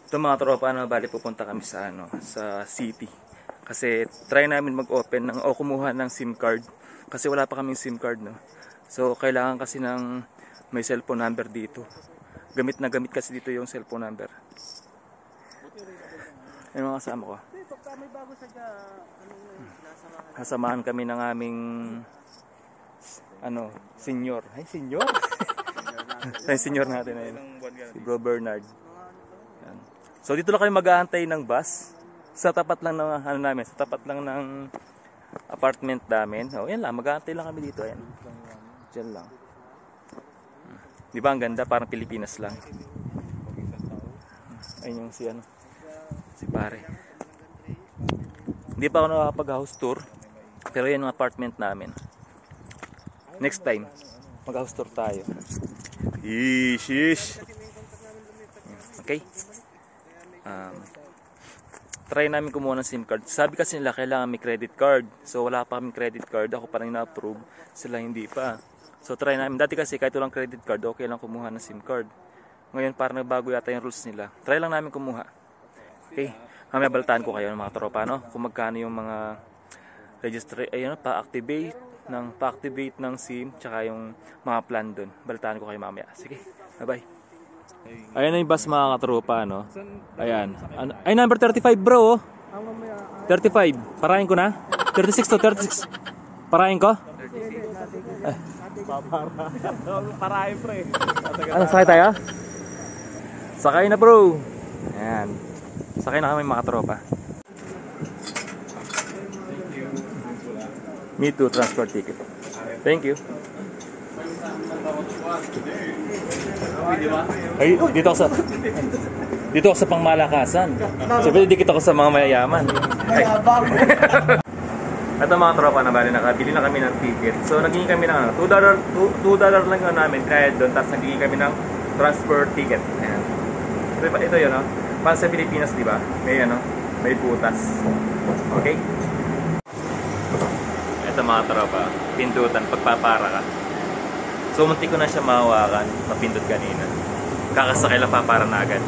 Ito mga tropa, bali pupunta kami sa sa city. Kasi try namin mag-open o kumuha ng SIM card kasi wala pa kaming SIM card, no. So kailangan kasi ng may cellphone number dito. Gamit na gamit kasi dito yung cellphone number. Ayun mga kasama ko. Kasamahan kami ng aming senior. Ay, senior. Ay, senior natin ayun. Si Bro Bernard. Yan. So dito lang kami mag-aantay ng bus. Sa tapat lang ng sa tapat lang ng apartment namin. Oh, yan lang, mag-aantay lang kami dito, ayan. Diyan lang. Di ba ang ganda, parang Pilipinas lang. Ayun yung si pare. Hindi pa ako nakakapag-house tour, pero yan yung apartment namin. Next time, mag-house tour tayo. Shish. Okay. Try namin kumuha ng SIM card. Sabi kasi nila kailangan may credit card. So wala pa kaming credit card. Ako pa rin na-approve. Sila hindi pa. So try namin. Dati kasi kahit walang credit card, okay lang kumuha ng SIM card. Ngayon parang nagbago yata yung rules nila. Try lang namin kumuha. Okay. Mamaya balitaan ko kayo ng mga tropa, no? Kung magkano yung mga pa-activate ng SIM tsaka yung mga plan doon. Balitaan ko kayo mamaya. Sige. Bye-bye. Ayan na yung bus mga katropa, no? Ayan. Ay, number 35 bro, oh. 35. Parahin ko na. 36 to 36. Parahin ko? 36. Parahin pre. Ano, sakay tayo? Sakay na bro. Ayan. Sakay na kami mga katropa. Me too, transport ticket. Thank you. Ay, dito ako sa pangmalakasan. Sabi dito ako sa mga mayayaman. Ito mga tropa na bali, nakabili na kami ng ticket. So naging kami ng $2 lang yun namin kaya doon, tapos naging kami ng transport ticket. Ayan. Ito yun, no? Para sa Pilipinas, di ba? May butas. Okay? Ito mga tropa, pindutan pagpapara ka. So muntik ko na siya mahawakan, mapindot kanina. Kakasakay lang papara na agad.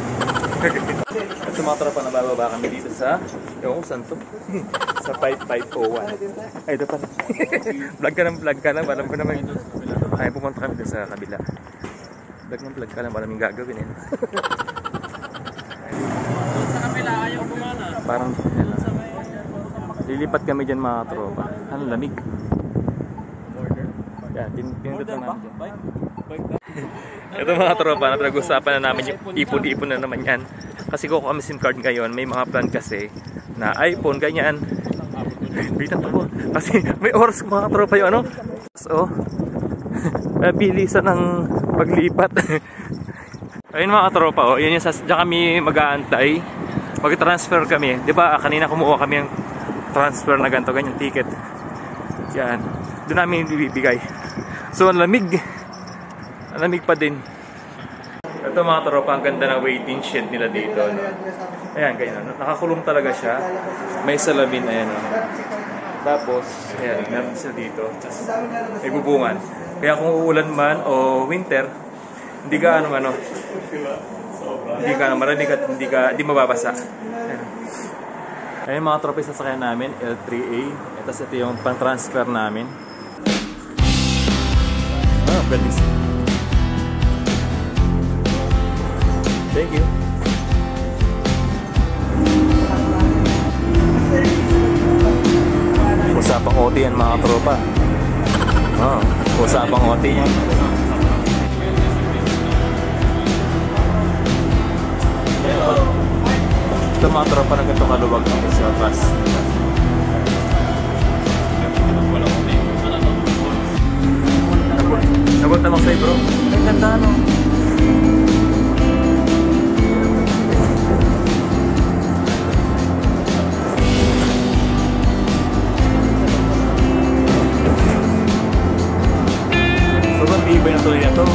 Ito mga tropa, nabababa kami dito sa, ewan ko saan to? Sa 5501. Ay, ito pala. Vlog ka lang, alam ko naman. Ay, pumunta kami dito sa kabila. Vlog ka lang, maraming gagawin eh. Sa kabila, ayaw bumana. Parang, lilipat kami dyan mga tropa. Ano, lamig. Yan, pinundutan namin dyan. Ito mga tropa, napag-usapan na namin yung ipon-ipon na naman yan. Kasi kung kami SIM card ngayon, may mga plan kasi na iPhone, ganyan. Bitan po. Kasi may oras mga tropa yung So, bilisan ng paglipat. Ayun mga tropa, yan yung dyan kami mag-aantay. Mag-transfer kami. Diba kanina kumuha kami yung transfer na ganito, ganyan ticket. Yan. Doon namin ibibigay. So, ang lamig. Ang lamig pa din. Ito mga tropa, ang ganda ng waiting shed nila dito. No? Ayan, ganyan. Nakakulong talaga siya. May salamin, ayan. No? Tapos, ayan, meron sila dito. May bubungan. Kaya kung uulan man o winter, hindi ka marinig at hindi mababasa. Ayan. Ayan mga tropa, sasakyan namin, L3A. Tapos ito yung pang-transfer namin. Galis. Thank you. Usapang OT yan mga tropa. Usapang OT yan. Ito mga tropa na ganito kaluwag sa bus. Nabot naman sa'yo bro. Ang ganda no. Sobrang tibay na tuloy na to.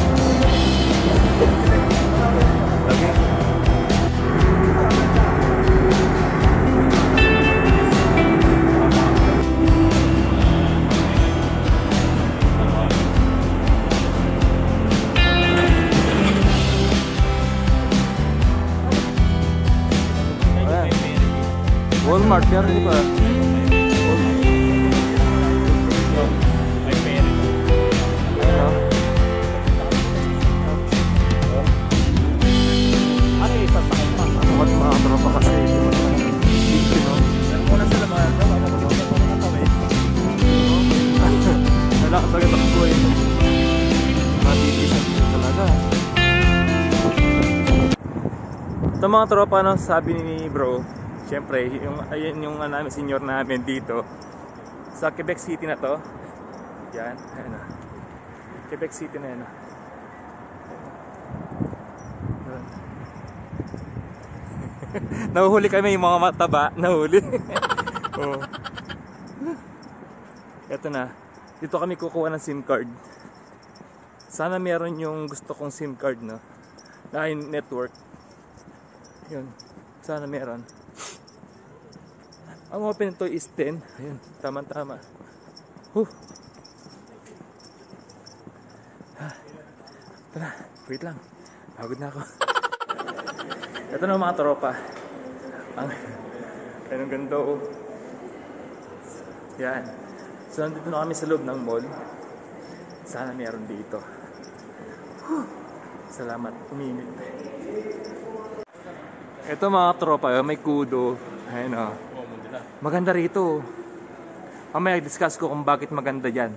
Walmart, meron di ba? Ay, pera. Ano? Ano yung sasakay pa? Ano mga tropa kasi hindi mo naman hindi no? Meron ko na sila mga kapatid ko na kami. Wala ka talaga takbo eh. Matitis talaga. Ito mga tropa, no, sabi ni bro, syempre, ayun yung namin, senior namin dito sa Quebec City na to. Yan, ayun na. Quebec City na yan. Nahuhuli kami yung mga mataba, nahuli. Oh. Ito na. Dito kami kukuha ng SIM card. Sana meron yung gusto kong SIM card, no? Na network. Yun. Sana meron. Ang open nito is 10. Ayun, tama-tama. Tara, wait lang. Pagod na ako. Ito na mga tropa. Ang ganda oh. Yan. So nandito na kami sa loob ng mall. Sana meron dito. Salamat, uminit. Ito mga tropa, may kudo. Ayun o. Maganda rito. Mamaya discuss ko kung bakit maganda yan.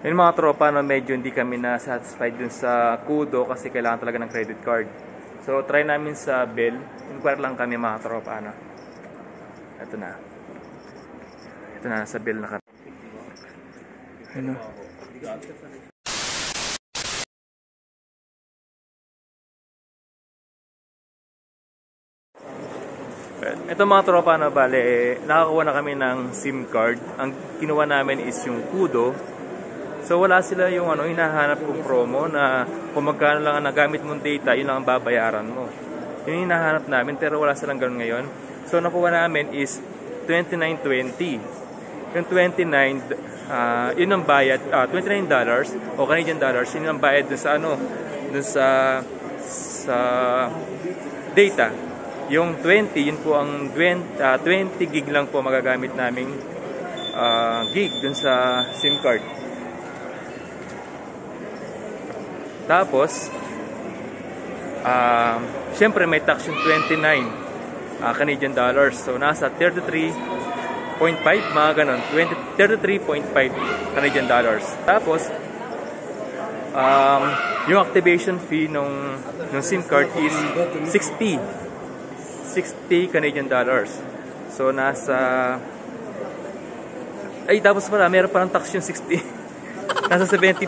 Yung mga tropa, no, medyo hindi kami na satisfied dun sa kudo kasi kailangan talaga ng credit card. So try namin sa Bell. Inquire lang kami mga tropa, no. Ito na. Ito na, sa Bell na kami. Ano? Ito mga tropa, no, bale, nakakuha na kami ng SIM card. Ang kinuha namin is yung kudo. So wala sila yung hinahanap kong promo na kung magkano lang ang nagamit mong data, yun lang ang babayaran mo. Yun yung hinahanap namin, pero wala silang ganun ngayon. So nakuha namin is $29.20. Yung 29, yun ang bayad, $29 o Canadian dollars, yun ang bayad dun sa dun sa data. Yung 20, yun po ang 20 gig lang po magagamit naming gig dun sa SIM card. Tapos, syempre may tax yung 29 Canadian dollars. So, nasa 33.5, mga ganon. 33.5 Canadian dollars. Tapos, yung activation fee ng SIM card is 60 Canadian dollars. So, nasa... Ay, tapos pala, meron parang tax yung 60. Nasa 75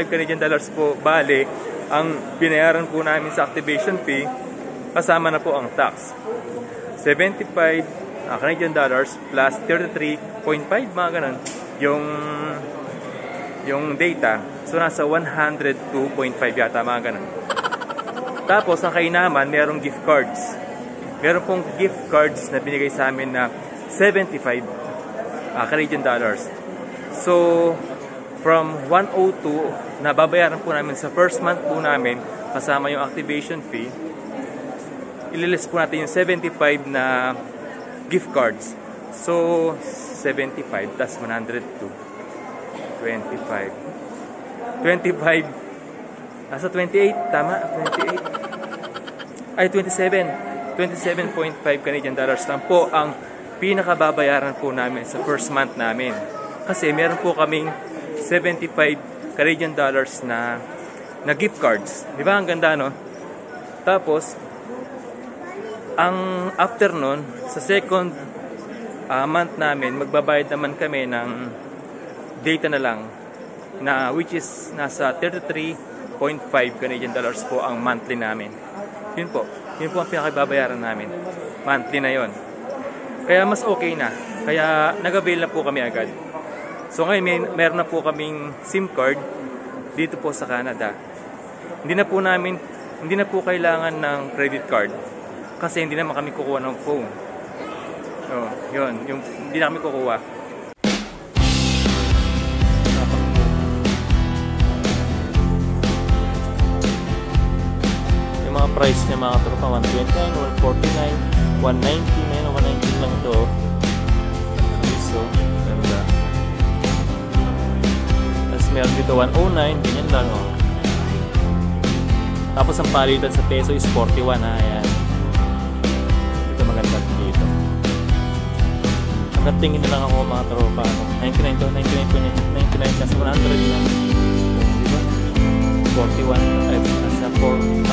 Canadian dollars po. Bale, ang binayaran po namin sa activation fee, kasama na po ang tax. 75 Canadian dollars plus 33.5, mga ganun, yung data. So, nasa 102.5 yata, mga ganun. Tapos, ang kainaman, merong gift cards. Meron pong gift cards na binigay sa amin na 75 Canadian dollars. So, from 102 na babayaran po namin sa first month po namin kasama yung activation fee, ililist po natin yung 75 na gift cards. So 75 plus 102, 25 nasa 28, tama? 28 ay 27 27.5 Canadian dollars lang po ang pinakababayaran po namin sa first month namin. Kasi meron po kaming 75 Canadian dollars na gift cards. Di ba? Ang ganda, no? Tapos, ang after nun, sa second month namin, magbabayad naman kami ng data na lang, na which is nasa 33.5 Canadian dollars po ang monthly namin. Yun po ang pinakababayaran namin. Monthly na yon. Kaya mas okay na. Kaya nag-avail na po kami agad. So ngayon meron na po kaming SIM card dito po sa Canada. Hindi na po kailangan ng credit card kasi hindi naman kami kukuha ng phone. Oh, yun, hindi na kami kukuha. Yung mga price niya mga tropa, 129, 149, 190 na yun, 119 lang ito. So, ganda. Tapos meron dito 109, ganyan lang oh. Tapos ang palitan sa peso is 41 ha, ayan. Ito maganda dito. Hanggang tingin na lang ako mga tropa. 99 to, 99 kasi 100 na. Diba? 41, ay nasa 4,100.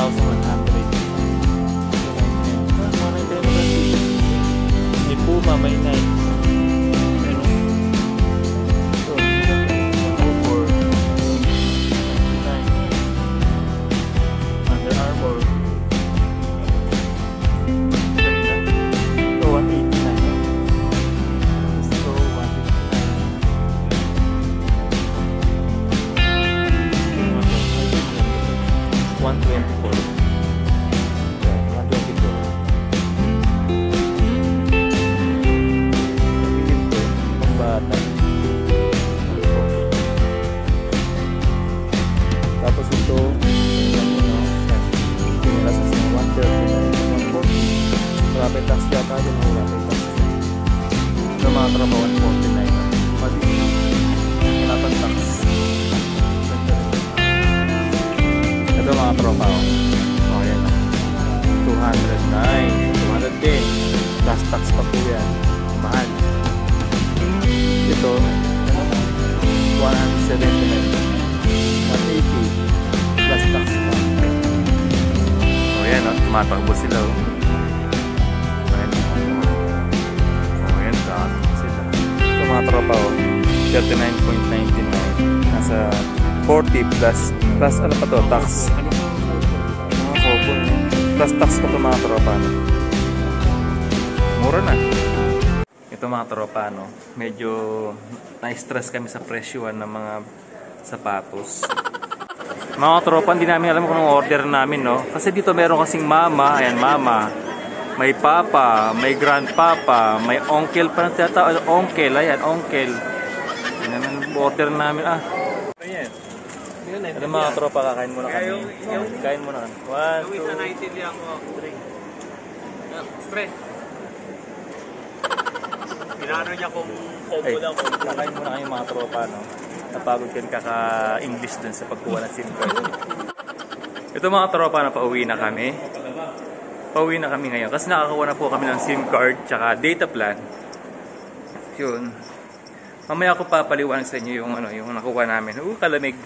May Puma, may Nike. Tapos ito, pinilas sa 139, 140. Wala pa yung tax yata yun, wala pa yung tax. Ito mga tropa, 149. Wala pa yung tax. Ito mga tropa, oh yan, 209, 210. Plus tax pa po yan, mahal. Ito, 179. 180 plus tax pa. O yan o, tumatakbo sila o. O yan, tumatakbo sila. Ito mga tropa o, 39.99. Nasa 40 plus ano pa to, tax. Mga kopo. Plus tax pa to mga tropa. Mura na. Ito mga tropa, no? Medyo na-stress kami sa presyoan ng mga sapatos. Mga tropa, hindi namin alam kung anong order namin, no? Kasi dito meron kasing mama, ayan mama, may papa, may grandpapa, may uncle pa ng tiyata, uncle, ayan, uncle. Yan ang order namin, ah. Ayan. Ano mga tropa, kakain muna kami. Kain muna kami. 1, 2, 3. Pre. Pinano niya kung combo Ay, lang. kakain muna kami mga tropa, no? Napagod ka kaka-English dun sa pagkuha ng SIM card. Ito mga tropa na pauwi na kami. Pauwi na kami ngayon. Kasi nakakakuha na po kami ng SIM card tsaka data plan. Yun. Mamaya ako papaliwanag sa inyo yung, yung nakuha namin. Kalamig.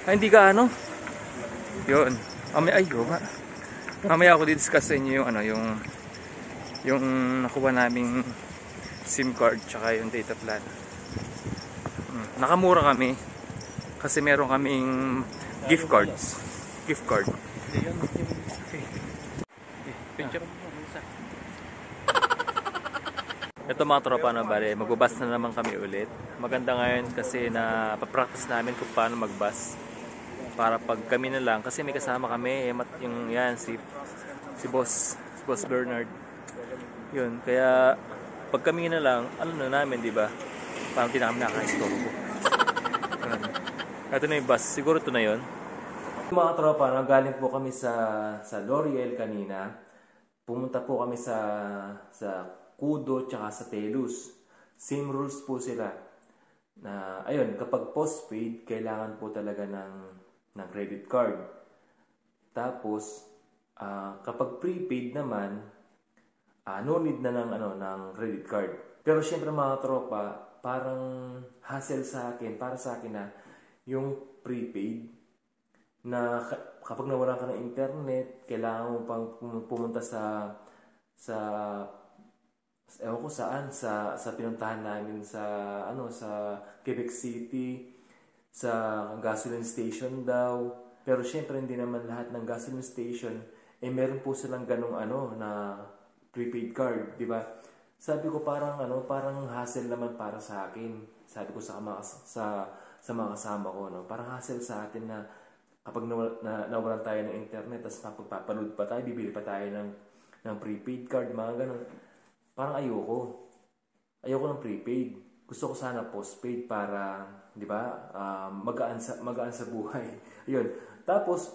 Ay, hindi ka ano? Yun. Mamaya ako discuss sa inyo yung yung nakuha naming SIM card tsaka yung data plan. Nakamura kami kasi meron kaming gift cards. Gift card. Picture mo isa. Ito mga tropa na bale, magbabas na naman kami ulit. Maganda ngayon kasi na papractice namin kung paano magbas. Para pag kami na lang kasi may kasama kami, yung yan si Boss Bernard. Yun, kaya pag kami na lang, ano na namin, di ba? Parang di namin nakaka-istorbo. Ito na yung bus. Siguro ito na yun. Mga tropa, galing po kami sa L'Oreal kanina. Pumunta po kami sa Kudo tsaka sa Telus. Same rules po sila. Na, ayun, kapag postpaid, kailangan po talaga ng credit card. Tapos, kapag prepaid naman, no need na ng ng credit card. Pero syempre mga tropa, parang hassle sa akin, para sa akin na yung prepaid na kapag nawalan ka ng internet, kailangan mo pang pumunta sa ewan ko saan, sa pinuntahan namin sa Quebec City, sa gasoline station daw. Pero syempre hindi naman lahat ng gasoline station meron po silang ganong na prepaid card, di ba? Sabi ko parang parang hassle naman para sa akin. Sabi ko sa mga kasama ko, parang hassle sa atin na kapag nawalan tayo ng internet, tapos magpapanood pa tayo, bibili pa tayo ng prepaid card, mga ganon. Parang ayoko ng prepaid. Gusto ko sana postpaid para, di ba, magaan sa buhay. Ayun. Tapos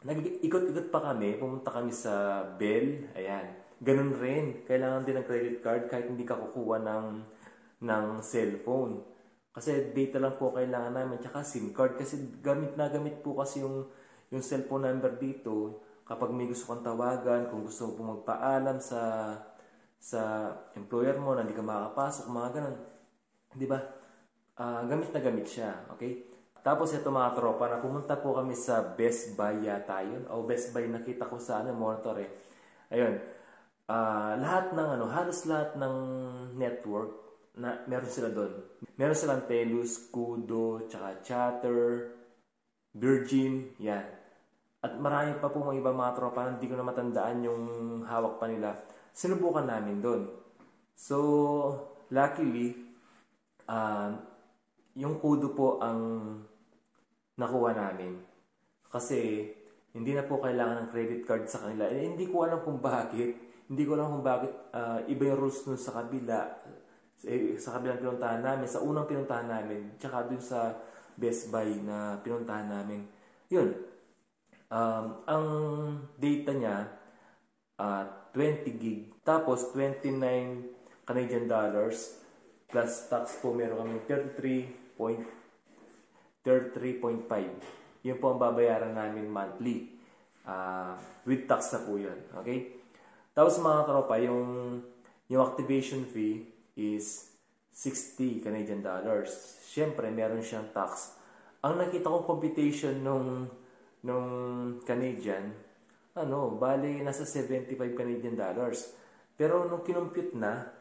nag-ikot-ikot pa kami, pumunta kami sa Bell, ayan. Ganun rin, kailangan din ng credit card kahit hindi ka kukuha ng cellphone. Kasi data lang po kailangan namin, tsaka SIM card. Kasi gamit po kasi yung cellphone number dito. Kapag may gusto kang tawagan, kung gusto mo po magpaalam sa employer mo na hindi ka makakapasok, mga ganun. Di ba? Gamit na gamit siya, okay? Tapos ito mga tropa, na pumunta po kami sa Best Buy yata yun. O Best Buy, nakita ko sa monitor eh. Ayun. Halos lahat ng network na meron sila doon. Meron silang Telus, Kudo, tsaka Chatter, Virgin, yan. At marami pa po mga iba mga tropa na hindi ko na matandaan yung hawak pa nila. Sinubukan namin doon. So, luckily, yung Kudo po ang nakuha namin. Kasi, hindi na po kailangan ng credit card sa kanila. Hindi ko alam kung bakit. Hindi ko alam kung bakit iba yung rules nun sa kabila. Sa kabilang pinuntahan namin, sa unang pinuntahan namin, tsaka dun sa Best Buy na pinuntahan namin. Yun. Ang data niya, 20 gig. Tapos, 29 Canadian dollars. Plus tax po, meron kami 33.5. Yun po ang babayaran namin monthly. With tax na po yun. Okay? Tapos mga tropa, yung activation fee is 60 Canadian dollars. Siyempre, meron siyang tax. Ang nakita kong computation nung Canadian, bali nasa 75 Canadian dollars. Pero nung kinumpute na,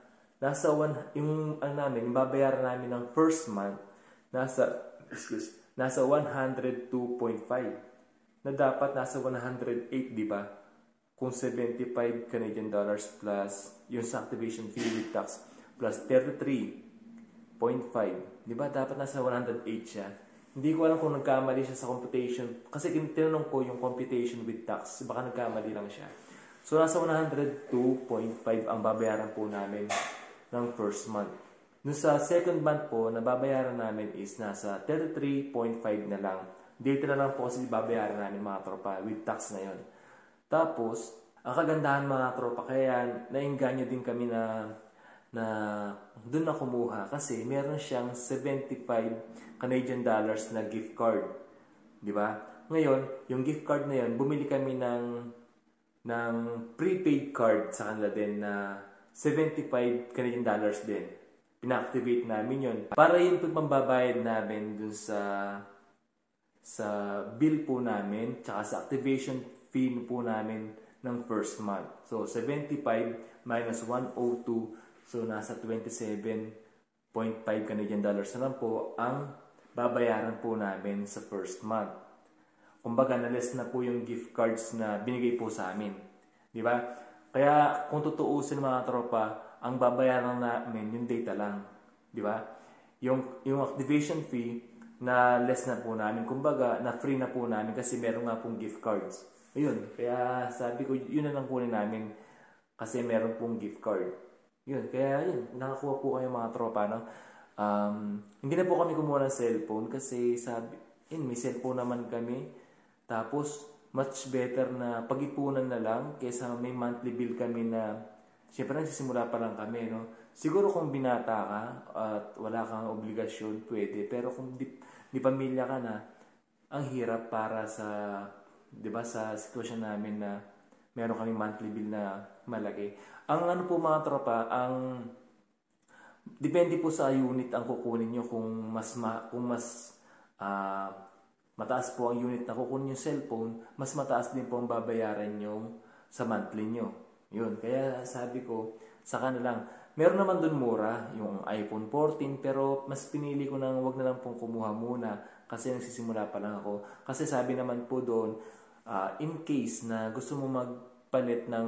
yung babayaran namin ng first month, nasa 102.5. Na dapat nasa 108, di ba? Kung 75 Canadian dollars plus yung sa activation fee with tax plus 33.5. Di ba? Dapat nasa 108 siya. Hindi ko alam kung nagkamali siya sa computation. Kasi tinanong ko yung computation with tax. Baka nagkamali lang siya. So, nasa 102.5 ang babayaran po namin ng first month. Nung sa second month po, na babayaran namin is nasa 33.5 na lang. Data na lang po kasi babayaran namin mga tropa with tax na yon. Tapos, ang kagandahan mga tropa, kaya nainganyo din kami na doon na kumuha kasi meron siyang 75 Canadian dollars na gift card. Di ba? Ngayon, yung gift card na yun, bumili kami ng prepaid card sa kanila din na 75 Canadian dollars din. Pina-activate namin yun. Para yun po pambabayad namin dun sa bill po namin, tsaka sa activation fee po namin ng first month. So, 75 minus 102, so nasa 27.5 Canadian dollars na lang po ang babayaran po namin sa first month. Kumbaga, na-less na po yung gift cards na binigay po sa amin. Di ba? Kaya, kung tutuusin mga tropa, ang babayaran namin yung data lang. Di ba? Yung activation fee, na less na po namin. Kumbaga, na free na po namin kasi meron nga pong gift cards. Ayun, kaya sabi ko, yun na lang kunin namin kasi meron pong gift card. Yun, kaya yun, nakakuha po kayo mga tropa, no? Hindi na po kami kumuha ng cellphone kasi may cellphone naman kami. Tapos, much better na pag-ipunan na lang kaysa may monthly bill kami na, syempre nagsisimula pa lang kami, no? Siguro kung binata ka at wala kang obligasyon, pwede. Pero kung di pamilya ka na, ang hirap para sa, di ba, sa sitwasyon namin na meron kami monthly bill na malaki. Ang ano po mga tropa, depende po sa unit ang kukunin nyo kung mataas po ang unit na kukunin yung cellphone, mas mataas din po ang babayaran nyo sa monthly nyo. Yun, kaya sabi ko, saka na lang. Meron naman dun mura, yung iPhone 14, pero mas pinili ko nang wag na lang pong kumuha muna kasi nagsisimula pa lang ako. Kasi sabi naman po doon, in case na gusto mo magpalit ng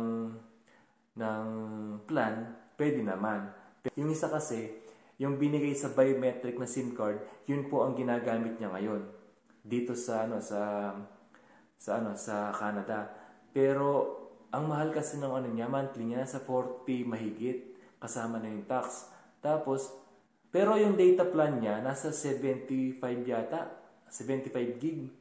plan, pwede naman. Yung isa kasi, yung binigay sa biometric na SIM card, yun po ang ginagamit niya ngayon dito sa Canada. Pero ang mahal kasi ng monthly niya sa 40 mahigit kasama na yung tax. Tapos pero yung data plan niya nasa 75 yata, 75 gig.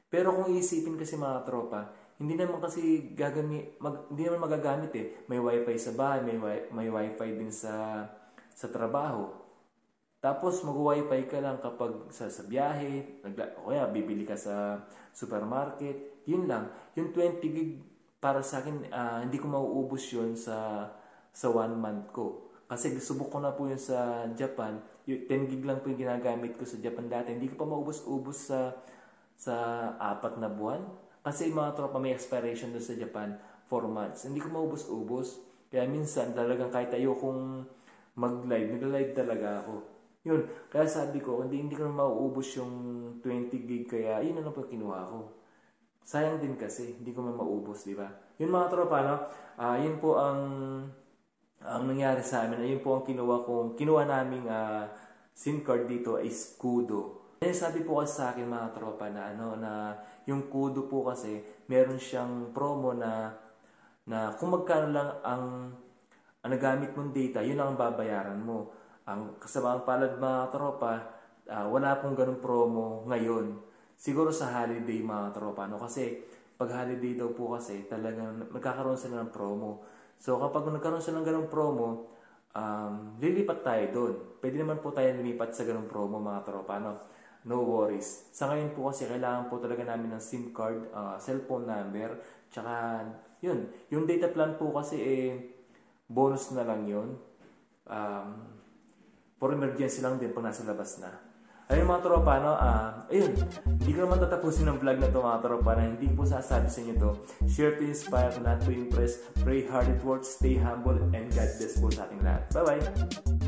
Pero kung iisipin kasi mga tropa, hindi naman kasi hindi naman magagamit eh. May wifi sa bahay, may wifi din sa trabaho. Tapos mag-wifi ka lang kapag sa biyahe, o kaya bibili ka sa supermarket. Yun lang. Yung 20 gig para sa akin, hindi ko mauubos yun sa 1 month ko. Kasi subok ko na po yun sa Japan. Yung 10 gig lang po yung ginagamit ko sa Japan dati. Hindi ko pa maubos-ubos sa 4 na buwan. Kasi mga tropa may expiration doon sa Japan, 4 months. Hindi ko maubos-ubos. Kaya minsan talagang kahit ayokong mag-live, nag-live talaga ako. Yun. Kaya sabi ko, hindi ko na mauubos yung 20 gig. Kaya yun na lang po kinuha ko. Sayang din kasi, hindi ko maubos, di ba? Yun mga tropa, no? Yun po ang nangyari sa amin. Yun po ang kinuha naming SIM card dito ay Kudo. Sabi po kasi sa akin mga tropa na yung Kudo po kasi meron siyang promo na kung magkano lang ang nagamit mong data, yun lang ang babayaran mo. Ang kasamang palad mga tropa, wala pong ganung promo ngayon. Siguro sa holiday mga tropa, kasi pag holiday daw po kasi talagang magkakaroon sila ng promo. So kapag nagkaroon sila ng ganung promo, lilipat tayo doon. Pwede naman po tayo lumipat sa ganung promo mga tropa, no worries. Sa ngayon po kasi kailangan po talaga namin ng SIM card, cellphone number, tsaka yun. Yung data plan po kasi bonus na lang yun. For emergency lang din pag nasa labas na. Ayun mga tropa, ayun, hindi ko naman tatapusin ng vlog na to mga tropa na hindi po sasabi sa inyo to. Share to inspire, not to impress. Pray hard, it works, stay humble, and God bless po sa ating lahat. Bye-bye!